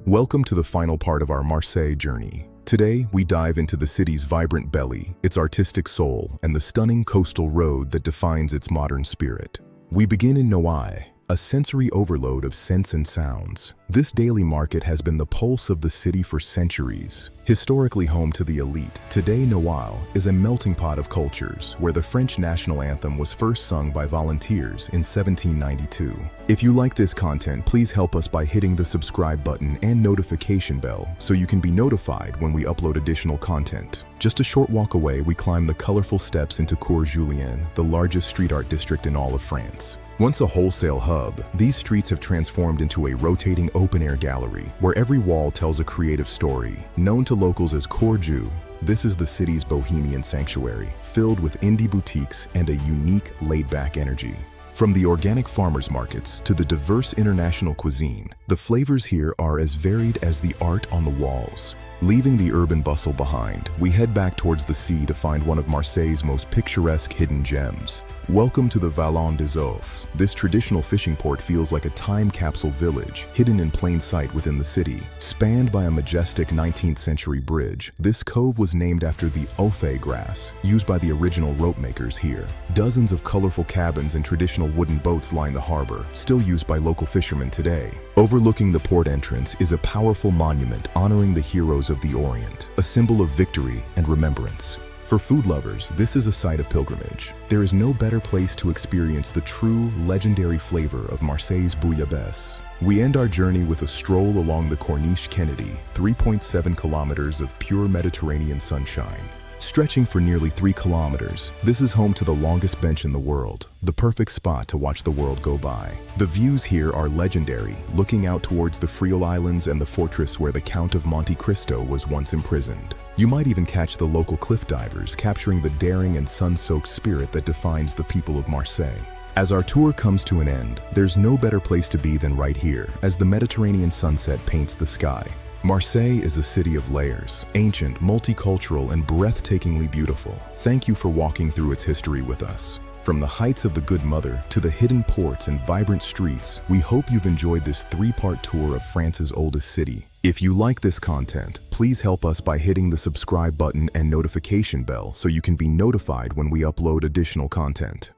Welcome to the final part of our Marseille journey. Today, we dive into the city's vibrant belly, its artistic soul, and the stunning coastal road that defines its modern spirit. We begin in Noailles, a sensory overload of scents and sounds. This daily market has been the pulse of the city for centuries. Historically home to the elite, today Noailles is a melting pot of cultures where the French national anthem was first sung by volunteers in 1792. If you like this content, please help us by hitting the subscribe button and notification bell so you can be notified when we upload additional content. Just a short walk away, we climb the colorful steps into Cours, Julien, the largest street art district in all of France. Once a wholesale hub, these streets have transformed into a rotating open-air gallery where every wall tells a creative story. Known to locals as Cours, this is the city's bohemian sanctuary, filled with indie boutiques and a unique laid-back energy. From the organic farmers markets to the diverse international cuisine, the flavors here are as varied as the art on the walls. Leaving the urban bustle behind, we head back towards the sea to find one of Marseille's most picturesque hidden gems. Welcome to the Vallon des Oeufs. This traditional fishing port feels like a time capsule village, hidden in plain sight within the city. Spanned by a majestic 19th century bridge, this cove was named after the oeuf grass, used by the original rope makers here. Dozens of colorful cabins and traditional wooden boats line the harbor, still used by local fishermen today. Overlooking the port entrance is a powerful monument honoring the heroes of the Orient, a symbol of victory and remembrance. For food lovers, this is a site of pilgrimage. There is no better place to experience the true, legendary flavor of Marseille's bouillabaisse. We end our journey with a stroll along the Corniche Kennedy, 3.7 kilometers of pure Mediterranean sunshine. Stretching for nearly 3 kilometers, this is home to the longest bench in the world, the perfect spot to watch the world go by. The views here are legendary, looking out towards the Frioul Islands and the fortress where the Count of Monte Cristo was once imprisoned. You might even catch the local cliff divers, capturing the daring and sun-soaked spirit that defines the people of Marseille. As our tour comes to an end, there's no better place to be than right here, as the Mediterranean sunset paints the sky. Marseille is a city of layers, ancient, multicultural, and breathtakingly beautiful. Thank you for walking through its history with us. From the heights of the Good Mother to the hidden ports and vibrant streets, we hope you've enjoyed this 3-part tour of France's oldest city. If you like this content, please help us by hitting the subscribe button and notification bell so you can be notified when we upload additional content.